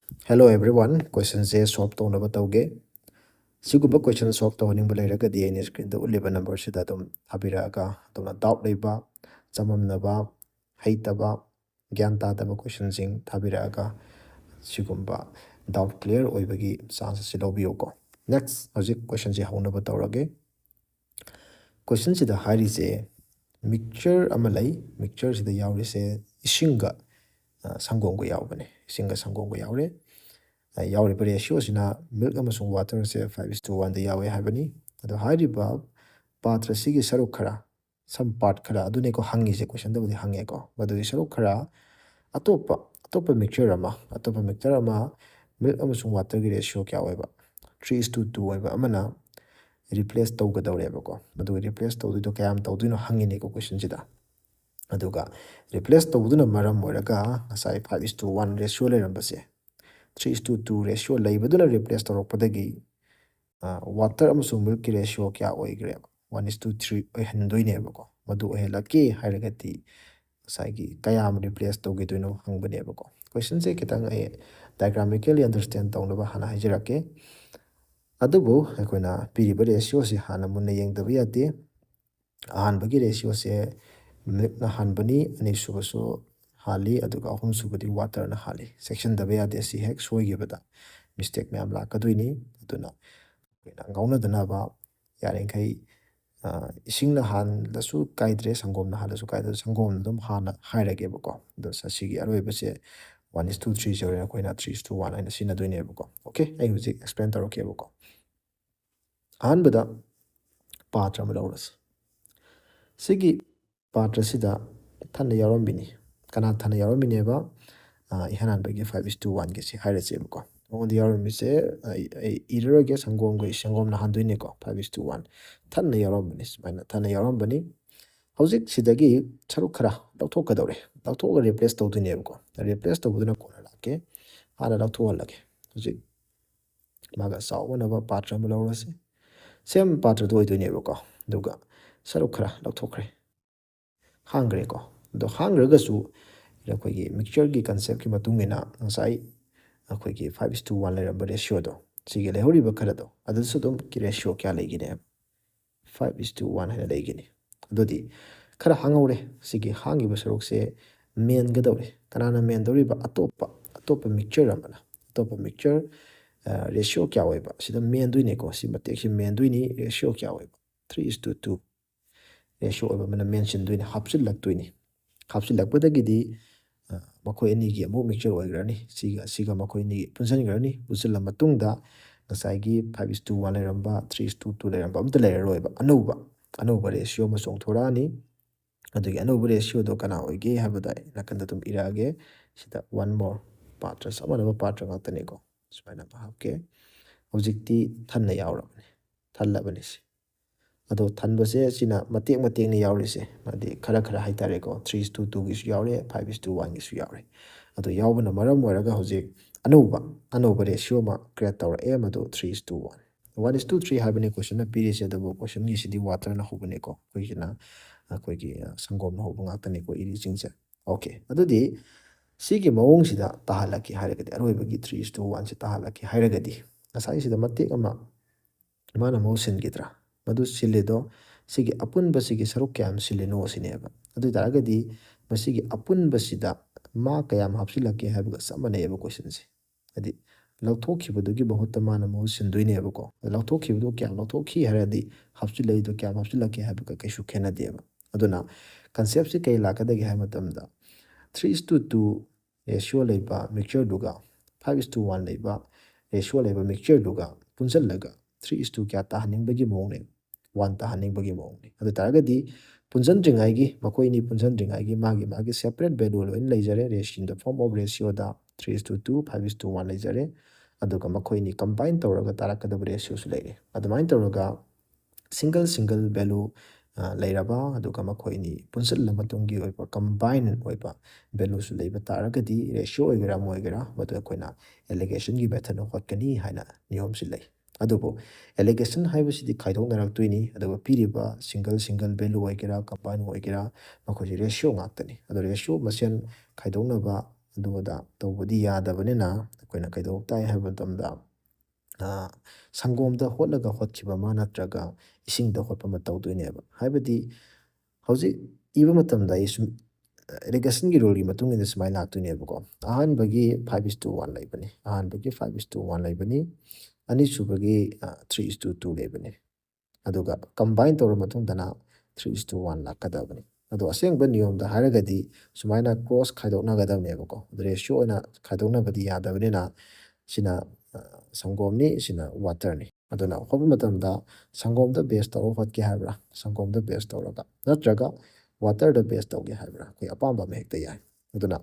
Hello everyone, question se solve tawna tawge. Siguba question solve tawning balayraga di any screen to uliba number sida dum habiraga dum doubt leba chamamnaba haitaba gyanta daba question sing habiraga sigumba doubt clear oibagi chance se lobiyoko. Next hojik question se haunaba tawrage. Question sida hari se mixture amalai mixture sida yauri se isinga sangongo yaubane isinga sangongo yaure yaurib ratio sina milk amasung water se 5:1 da yawe habani ado hariba patra sigi saruk khara some part khara adune ko hangi se question da budi hange ko badu saruk khara atopa mixture ama milk amasung water gi ratio kya oiba 3:2 oiba amana replace tawga dawreba ko badu replace tawdu kayam tawdu no hangi ne ko question sida aduga replace tawdu na maram oiraga ngasai 5:1 ratio le rambase 3:2 ratio laibaduna replace tawrokpadagi water amasung milk ki ratio kya oigreba 1:3 oihandoinebako madu ohelaki hairagati saigi kayam replace tawgidoino hangbanebako question se kitang ai diagrammically understand tawnaba hana hajirake adubu akoina piriba ratio se hana munna yengdaba yate ahanbagi ratio se milk na hanbani anisubaso hali aduga ahum subadi water na hali section daba yate si hek soigibada mistake ma'am लाकदोइनी अदुना गाउना दनाबा यारेंखै इसिंग ना हान लसु काइद्रे संगोम ना हालसु काइद्रे संगोम दम हान हाइरगे बको द ससिगी अरोय बसे 1:3 जरे कोइना 3:1 आइना सिना दोइने बको ओके आई हुजि एक्सप्लेन तरोके बको हान बदा पात्र म लौरस सिगी पात्र सिदा थन यारम बिनी कना थन यारम बिनेबा इहानान बगे 5:1 के सि हाइरसे बको on the arm is either guess and go on the handunico 5:1 tan yarom is my tan yarom bani howsik sidagi charukara doctor doctor replace to the nebo replace to the corner lake hana doctor lake howsik maga saw one of a patra malorasi same patra do the nebo duga sarukara doctor hungry ko the hunger gasu mixture gi concept ki matungina sai अखोगी 5:1 लेरब ratio दो सिगे लेहौरिब खरदो अदसु दुम कि ratio क्या लेगिने 5:1 है लेगिने अदोदि खरा हांगौरे सिगे हांगिब सरुक से मेन गदौरे कनाना मेन दौरिब अतोप मिक्सचर अमना अतोप मिक्सचर रेशियो क्या होइबा सिदा मेन दुइने को सि मतेक सि मेन दुइनी रेशियो क्या होइबा 3:2 रेशियो होइबा मना मेंशन दुइने हापसिल लक्तुइनी हापसिल लक्पदगिदी मखोय नि gi amu mixture oigrani siga mखोय नि punsangrani pusilla matungda ngasai gi 5:1 leramba 3:2 leramba amta leroiba anuba ratio ma chongthorani adugi anuba ratio do kana oige habada nakanda tum irage sida one more patra samanaba patra ngatane ko sumaina bahapke objecti thanna yawrabani thallabani ado thanbase sina matek ni yawrise madi khara haitare ko 3:2 gi su yawre 5:1 gi su yawre ado yawbana maram moiraga hojik anuba ratio ma create tawra a madu 3:1 1:3 habani question na piri se dabo question gi sidi water na hobane ko koigina koigi sangom na hobu ngakani ko iri jingse okay ado di sigi mawong sida tahalaki hairagadi aroibagi 3:1 se tahalaki hairagadi asai sida matek ama mana motion gidra madu silido sigi apun basigi saruk kyam silino sineba adu daragadi masigi apun basida ma kayam hapsilake habuga samane eba question se adi lauthokhibudugi bahutta mana motion duineba ko lauthokhibudu kyam lauthokhi haradi hapsilaido kyam hapsilake habuga kaishu khena deba aduna concept se kay lakadagi hamatamda 3:2 ratio leiba mixture duga 5:1 leiba ratio leiba mixture duga punjal laga 3:2 kya tahaning bagi mawne 1 tahaning bagi mawne adu taragadi punjan dringai gi makoi ni punjan dringai gi magi separate value lo in leijare ratio in the form of ratio da 3:2 5:1 leijare aduga makoi ni combine tawraga tarakada ratio su leire adumain tawraga single value leiraba aduga makoi ni punjal la matungi oiba combine oiba value su leiba taragadi ratio oigara moigara madu koina allegation gi method no hotkani haina niyom si lei adubo allegation haibasidi khaidong naraktuini aduba piriba single value oigara combine oigara makoi ratio ngaktani adu ratio masian khaidong naba ꯑꯗꯨꯒ ꯇꯧꯕꯗꯤ ꯌꯥꯗꯕꯅꯤꯅ ꯑꯩꯈꯣꯏꯅ ꯀꯩꯗꯧꯕ ꯇꯥꯏ ꯍꯥꯏꯕ ꯃꯇꯝꯗ ꯁꯪꯒꯣꯝꯗ ꯍꯣꯠꯂꯒ ꯍꯣꯠꯈꯤꯕ ꯑꯃ ꯅꯠꯇ꯭ꯔꯒ ꯏꯁꯤꯡꯗ ꯍꯣꯠꯄ ꯑꯃ ꯇꯧꯗꯣꯏꯅꯦꯕ ꯍꯥꯏꯕꯗꯤ ꯍꯧꯖꯤꯛ ꯏꯕ ꯃꯇꯝꯗ ꯑꯩ ꯁꯨꯝ ꯏꯔꯤꯒꯦꯁꯟꯒꯤ ꯔꯨꯜꯒꯤ ꯃꯇꯨꯡ ꯏꯟꯅ ꯁꯨꯃꯥꯏꯅ ꯂꯥꯛꯇꯣꯏꯅꯦꯕꯀꯣ ꯑꯍꯥꯟꯕꯒꯤ 5:1 ꯂꯩꯕꯅꯤ ꯑꯍꯥꯟꯕꯒꯤ 5:1 ꯂꯩꯕꯅꯤ ꯑꯅꯤꯁꯨꯕꯒꯤ 3:2 ꯂꯩꯕꯅꯤ ꯑꯗꯨꯒ ꯀꯝꯕꯥꯏꯟ ꯇꯧꯔ ꯃꯇꯨꯡꯗꯅ 3:1 ꯂꯥꯛꯀꯗꯕꯅꯤ ꯑꯗꯣ ꯑꯁꯦꯡꯕ ꯅꯤꯌꯣꯝꯗ ꯍꯥꯏꯔꯒꯗꯤ ꯁꯨꯃꯥꯏꯅ ꯀ꯭ꯔꯣꯁ ꯈꯥꯏꯗꯣꯛꯅꯒꯗꯕꯅꯦꯕꯀꯣ ꯔꯦꯁꯤꯌꯣ ꯑꯣꯏꯅ ꯈꯥꯏꯗꯣꯛꯅꯕꯗꯤ ꯌꯥꯗꯕꯅꯤna ꯁꯤꯅ ꯁꯪꯒꯣꯝꯅꯤ ꯁꯤꯅ ꯋꯥꯇꯔꯅꯤ ꯑꯗꯨꯅ ꯍꯣꯠꯄ ꯃꯇꯝꯗ ꯁꯪꯒꯣꯝꯗ ꯕꯦꯁ ꯇꯧꯔꯒ ꯍꯣꯠꯀꯦ ꯍꯥꯏꯕ꯭ꯔꯥ ꯁꯪꯒꯣꯝꯗ ꯕꯦꯁ ꯇꯧꯔꯒ ꯅꯠꯇ꯭ꯔꯒ ꯋꯥꯇꯔꯗ ꯕꯦꯁ ꯇꯧꯒꯦ ꯍꯥꯏꯕ꯭ꯔꯥ ꯑꯩꯈꯣꯏ ꯑꯄꯥꯝꯕ ꯑꯃ ꯍꯦꯛꯇ ꯌꯥꯏ ꯑꯗꯨꯅ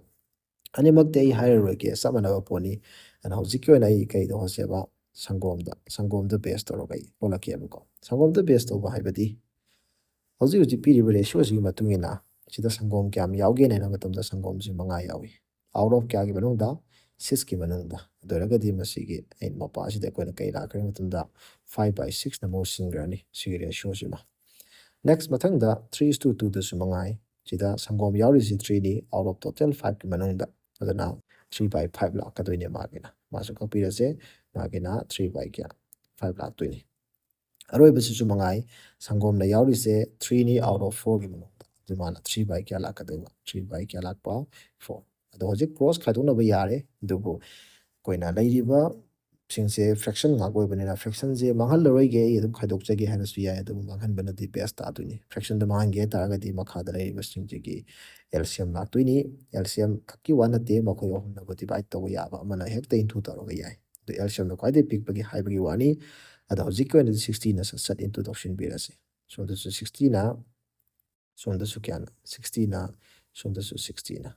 ꯑꯅꯤꯃꯛꯇꯤ ꯑꯩ ꯍꯥꯏꯔꯔꯣꯏꯒꯦ ꯆꯞ ꯃꯥꯟꯅꯕ ꯄꯣꯠꯅꯤ ꯑꯗꯨꯅ ꯍꯧꯖꯤꯛꯀꯤ ꯑꯣꯏꯅ ꯑꯩ ꯀꯩꯗ ꯍꯣꯠꯁꯦꯕ ꯁꯪꯒꯣꯝꯗ ꯕꯦꯁ ꯇꯧꯔꯒ ꯑꯩ ꯍꯣꯠꯂꯛꯀꯦꯕꯀꯣ ꯁꯪꯒꯣꯝꯗ ꯕꯦꯁ ꯇꯧꯕ ꯍꯥꯏꯕꯗꯤ ꯍꯧꯖꯤꯛ ꯄꯤꯔꯤꯕ ꯔꯦꯁꯤꯌꯣꯁꯤꯒꯤ ꯃꯇꯨꯡ ꯏꯟꯅ ꯁꯤꯗ ꯁꯪꯒꯣꯝ ꯀꯌꯥꯝ ꯌꯥꯎꯒꯦꯅ ꯍꯥꯏꯕ ꯃꯇꯝꯗ ꯁꯪꯒꯣꯝꯁꯤ 5 ꯌꯥꯎꯏ ꯑꯥꯎꯠ ꯑꯣꯐ ꯀꯌꯥꯒꯤ ꯃꯅꯨꯡꯗ 6ꯀꯤ ꯃꯅꯨꯡꯗ ꯑꯗꯨ ꯑꯣꯏꯔꯒꯗꯤ ꯃꯁꯤꯒꯤ ꯃꯄꯥꯁꯤꯗ ꯑꯩꯈꯣꯏꯅ ꯀꯩ ꯂꯥꯛꯈ꯭ꯔꯦ ꯃꯇꯝꯗ 5/6ꯅ ꯃꯍꯨꯠ ꯁꯤꯟꯈ꯭ꯔꯅꯤ ꯁꯤꯒꯤ ꯔꯦꯁꯤꯌꯣꯁꯤꯃ ꯅꯦꯛꯁ ꯃꯊꯪꯗ 3:2ꯗꯁꯨ ꯃꯉꯥꯏ ꯁꯤꯗ ꯁꯪꯒꯣꯝ ꯌꯥꯎꯔꯤꯁꯤ 3ꯅꯤ ꯑꯥꯎꯠ ꯑꯣꯐ ꯇꯣꯇꯦꯜ 5ꯀꯤ ꯃꯅꯨꯡꯗ ꯑꯗꯨꯅ 3/5 ꯂꯥꯛꯀꯗꯣꯏꯅꯦ ꯃꯥꯁꯨ ꯀꯛꯄꯤꯔꯁꯦ ꯃꯥꯒꯤꯅ 3/5 ꯂꯥꯛꯇꯣꯏꯅꯤ ꯑꯔꯣꯏꯕꯁꯤꯁꯨ ꯃꯉꯥꯏ ꯁꯪꯒꯣꯝꯅ ꯌꯥꯎꯔꯤꯁꯦ 3ꯅꯤ ꯑꯥꯎꯠ ꯑꯣꯐ 4ꯒꯤ ꯃꯅꯨꯡꯗ ꯑꯗꯨ ꯃꯥꯅ 3/kya ꯂꯥꯛꯀꯗꯣꯏꯕ 3/kya ꯂꯥꯛꯄ 4 ꯑꯗꯣ ꯍꯧꯖꯤꯛ ꯀ꯭ꯔꯣꯁ ꯈꯥꯏꯗꯣꯛꯅꯕ ꯌꯥꯔꯦ ꯑꯗꯨꯕꯨ ꯑꯩꯈꯣꯏꯅ ꯂꯩꯔꯤꯕ ꯁꯤꯡꯁꯦ ꯐ꯭ꯔꯦꯛꯁꯟ ꯉꯥꯛ ꯑꯣꯏꯕꯅꯤꯅ ꯐ꯭ꯔꯦꯛꯁꯟꯁꯦ ꯃꯥꯡꯍꯜꯂꯔꯣꯏꯒꯦ ꯑꯩ ꯑꯗꯨꯝ ꯈꯥꯏꯗꯣꯛꯆꯒꯦ ꯍꯥꯏꯅꯁꯨ ꯌꯥꯏ ꯑꯗꯨꯕꯨ ꯃꯥꯡꯍꯟꯕꯅꯗꯤ ꯕꯦꯁ ꯇꯥꯗꯣꯏꯅꯤ ꯐ꯭ꯔꯦꯛꯁꯟꯗ ꯃꯥꯡꯍꯟꯒꯦ ꯍꯥꯏꯇꯥꯔꯒꯗꯤ ꯃꯈꯥꯗ ꯂꯩꯔꯤꯕꯁꯤꯡꯁꯤꯒꯤ LCM ꯂꯥꯛꯇꯣꯏꯅꯤ LCM ꯈꯛꯀꯤ ꯋꯥ ꯅꯠꯇꯦ ꯃꯈꯣꯏ ꯑꯍꯨꯝꯅꯕꯨ ꯗꯤꯚꯥꯏꯠ ꯇꯧꯕ ꯌꯥꯕ ꯑꯃꯅ ꯍꯦꯛꯇ ꯏꯟꯇꯨ ꯇꯧꯔꯒ ꯌꯥꯏ ꯑꯗꯨ LCMꯅ ꯈ꯭ꯋꯥꯏꯗꯒꯤ ꯄꯤꯛꯄꯒꯤ ꯍꯥꯏꯕꯒꯤ ꯋꯥꯅꯤ ꯑꯗꯣ ꯍꯧꯖꯤꯛꯀꯤ ꯑꯣꯏꯅꯗꯤ 60ꯅ ꯁꯠ ꯏꯟꯇꯨ ꯇꯧꯁꯤꯟꯕꯤꯔꯁꯤ ꯁꯣꯝꯗꯁꯨ 60ꯅ ꯁꯣꯝꯗꯁꯨ ꯀꯌꯥꯅ 60ꯅ ꯁꯣꯝꯗꯁꯨ 60ꯅ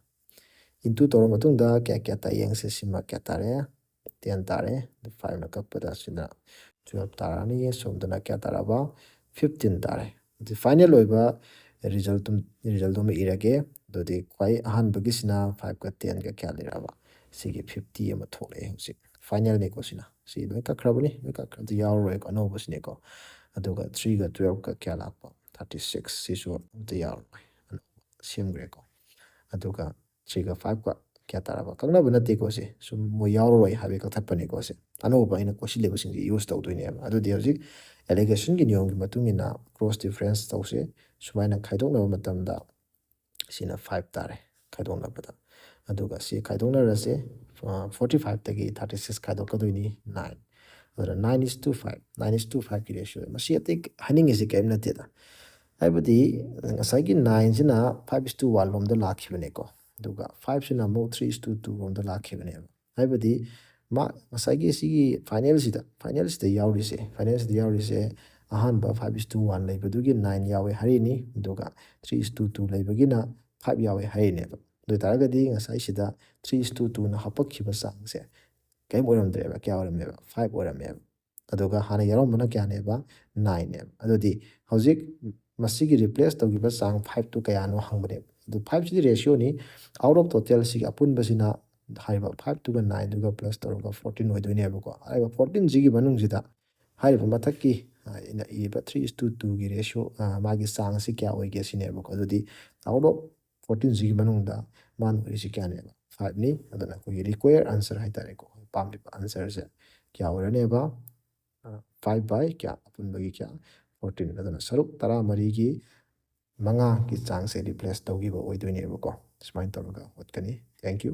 ꯏꯟꯇꯨ ꯇꯧꯔ ꯃꯇꯨꯡꯗ ꯀꯌꯥ ꯇꯥꯏ ꯌꯦꯡꯁꯦ ꯁꯤꯃ ꯀꯌꯥ ꯇꯥꯔꯦ 10 ꯇꯥꯔꯦ 5ꯅ ꯀꯛꯄꯗ ꯁꯤꯅ 12 ꯇꯥꯔꯅꯤ ꯁꯣꯝꯗꯅ ꯀꯌꯥ ꯇꯥꯔꯕ 15 ꯇꯥꯔꯦ ꯑꯗꯨ ꯐꯥꯏꯅꯦꯜ ꯑꯣꯏꯕ ꯔꯤꯖꯜꯇꯨꯃ ꯏꯔꯒꯦ ꯑꯗꯨꯗꯤ ꯈ꯭ꯋꯥꯏ ꯑꯍꯥꯟꯕꯒꯤꯁꯤꯅ 5ꯒ 10ꯒ ꯀꯌꯥ ꯂꯩꯔꯕ ꯁꯤꯒꯤ 50 ꯑꯃ ꯊꯣꯛꯂꯛꯑꯦ ꯍꯧꯖꯤꯛ ꯐꯥꯏꯅꯦꯜꯅꯤꯀꯣ ꯁꯤꯅ ꯁꯤ ꯂꯣꯏ ꯀꯛꯈ꯭ꯔꯕꯅꯤ ꯂꯣꯏ ꯀꯛꯈ꯭ꯔꯗꯤ ꯌꯥꯎꯔꯔꯣꯏꯀꯣ ꯑꯅꯧꯕꯁꯤꯅꯦꯀꯣ ꯑꯗꯨꯒ 3ꯒ 12ꯒ ꯀꯌꯥ ꯂꯥꯛꯄ 36 ꯁꯤꯁꯨ ꯑꯝꯇ ꯌꯥꯎꯔꯔꯣꯏ ꯁꯦꯝꯈ꯭ꯔꯦꯀꯣ ꯑꯗꯨꯒ 3ꯒ 5ꯒ ꯀꯌꯥ ꯇꯥꯔꯕ ꯀꯛꯅꯕ ꯅꯠꯇꯦꯀꯣ ꯁꯤ ꯁꯨꯝ ꯃꯣꯏ ꯌꯥꯎꯔꯔꯣꯏ ꯍꯥꯏꯕꯒꯤ ꯀꯛꯊꯠꯄꯅꯤꯀꯣ ꯁꯤ ꯑꯅꯧꯕ ꯑꯩꯅ ꯀꯣꯠꯁꯤꯜꯂꯤꯕꯁꯤꯡꯁꯤ ꯌꯨꯁ ꯇꯧꯗꯣꯏꯅꯦꯕ ꯑꯗꯨꯗꯤ ꯍꯧꯖꯤꯛ ꯑꯦꯂꯤꯒꯦꯁꯟꯒꯤ ꯅꯤꯌꯣꯝꯒꯤ ꯃꯇꯨꯡ ꯏꯟꯅ ꯀ꯭ꯔꯣꯁ ꯗꯤꯐꯔꯦꯟꯁ ꯇꯧꯁꯦ ꯁꯨꯃꯥꯏꯅ ꯈꯥꯏꯗꯣꯛꯅꯕꯃꯇꯝꯗ ꯁꯤꯅ 5 ꯇꯥꯔꯦ ꯈꯥꯏꯗꯣꯛꯅꯕꯗ ꯑꯗꯨꯒ ꯁꯤ ꯈꯥꯏꯗꯣꯛꯅꯔꯁꯦ 45ꯇꯒꯤ 36 ꯈꯥꯏꯗꯣꯛꯀꯗꯣꯏꯅꯤ 9 ꯑꯗꯨꯅ 9:5 9:5ꯒꯤ ꯔꯦꯁꯤꯌꯣ ꯃꯁꯤ ꯑꯇꯩ ꯍꯥꯏꯅꯤꯡꯉꯤꯁꯤ ꯀꯔꯤꯝ ꯅꯠꯇꯦꯗ ꯍꯥꯏꯕꯗꯤ ꯉꯁꯥꯏꯒꯤ 9ꯁꯤꯅ 5:1 ꯂꯣꯝꯗ ꯂꯥꯛꯈꯤꯕꯅꯦꯀꯣ ꯑꯗꯨꯒ 5ꯁꯤꯅ ꯑꯃꯨꯛ 3:2 ꯂꯣꯝꯗ ꯂꯥꯛꯈꯤꯕꯅꯦꯕ ꯍꯥꯏꯕꯗꯤ ꯉꯁꯥꯏꯒꯤ ꯁꯤꯒꯤ ꯐꯥꯏꯅꯦꯜꯁꯤꯗ ꯌꯥꯎꯔꯤꯁꯦ ꯑꯍꯥꯟꯕ 5:1 ꯂꯩꯕꯗꯨꯒꯤ 9 ꯌꯥꯎꯋꯦ ꯍꯥꯏꯔꯤꯅꯤ ꯑꯗꯨꯒ 3:2 ꯂꯩꯕꯒꯤꯅ 5 ꯌꯥꯎꯋꯦ ꯍꯥꯏꯔꯤꯅꯦꯕ ꯑꯗꯨ ꯑꯣꯏꯇꯥꯔꯒꯗꯤ ꯉꯁꯥꯏꯁꯤꯗ 3:2ꯅ ꯍꯥꯞꯄꯛꯈꯤꯕ ꯆꯥꯡꯁꯦ ꯀꯔꯤꯝ ꯑꯣꯏꯔꯝꯗ꯭ꯔꯦꯕ ꯀꯌꯥ ꯑꯣꯏꯔꯝꯃꯦꯕ 5 ꯑꯣꯏꯔꯝꯃꯦꯕ ꯑꯗꯨꯒ ꯍꯥꯟꯅ ꯌꯥꯎꯔꯝꯕꯅ ꯀꯌꯥꯅꯦꯕ 9ꯅꯦꯕ ꯑꯗꯨꯗꯤ ꯍꯧꯖꯤꯛ ꯃꯁꯤꯒꯤ ꯔꯤꯄ꯭ꯂꯦꯁ ꯇꯧꯈꯤꯕ ꯆꯥꯡ 5ꯇꯨ ꯀꯌꯥꯅꯣ ꯍꯪꯕꯅꯦꯕ ꯑꯗꯨ 5ꯁꯤꯗꯤ ꯔꯦꯁꯤꯌꯣꯅꯤ ꯑꯥꯎꯠ ꯑꯣꯐ ꯇꯣꯇꯦꯜ ꯁꯤꯒꯤ ꯑꯄꯨꯟꯕꯁꯤꯅ ꯍꯥꯏꯔꯤꯕ 5ꯇꯨꯒ 9ꯗꯨꯒ ꯄ꯭ꯂꯁ ꯇꯧꯔꯒ 14 ꯑꯣꯏꯗꯣꯏꯅꯦꯕꯀꯣ ꯍꯥꯏꯔꯤꯕ 14ꯁꯤꯒꯤ ꯃꯅꯨꯡꯁꯤꯗ ꯍꯥꯏꯔꯤꯕ ꯃꯊꯛꯀꯤ ꯑꯩꯅ ꯏꯔꯤꯕ 3:2ꯒꯤ ꯔꯦꯁꯤꯌꯣ ꯃꯥꯒꯤ ꯆꯥꯡꯁꯤ ꯀꯌꯥ ꯑꯣꯏꯒꯦ ꯁꯤꯅꯦꯕꯀꯣ ꯑꯗꯨꯗꯤ ꯑꯥꯎꯠ ꯑꯣꯐ 14ꯁꯤꯒꯤ ꯃꯅꯨꯡꯗ ꯃꯥꯅ ꯑꯣꯏꯔꯤꯁꯤ ꯀꯌꯥꯅꯦꯕ 5ꯅꯤ ꯑꯗꯨꯅ ꯑꯩꯈꯣꯏꯒꯤ ꯔꯤꯀ꯭ꯋꯦꯌꯔ ꯑꯟꯁꯔ ꯍꯥꯏꯇꯥꯔꯦꯀꯣ ꯄꯥꯝꯂꯤꯕ ꯑꯟꯁꯔꯁꯦ ꯀꯌꯥ ꯑꯣꯏꯔꯅꯦꯕ 5 ꯀꯌꯥ ꯑꯄꯨꯟꯕꯒꯤ ꯀꯌꯥ 14 ꯑꯗꯨꯅ ꯁꯔꯨꯛ 14ꯒꯤ 5ꯒꯤ ꯆꯥꯡꯁꯦ ꯔꯤꯄ꯭ꯂꯦꯁ ꯇꯧꯈꯤꯕ ꯑꯣꯏꯗꯣꯏꯅꯦꯕꯀꯣ ꯁꯨꯃꯥꯏꯅ ꯇꯧꯔꯒ ꯍꯣꯠꯀꯅꯤ ꯊꯦꯡꯛ ꯌꯨ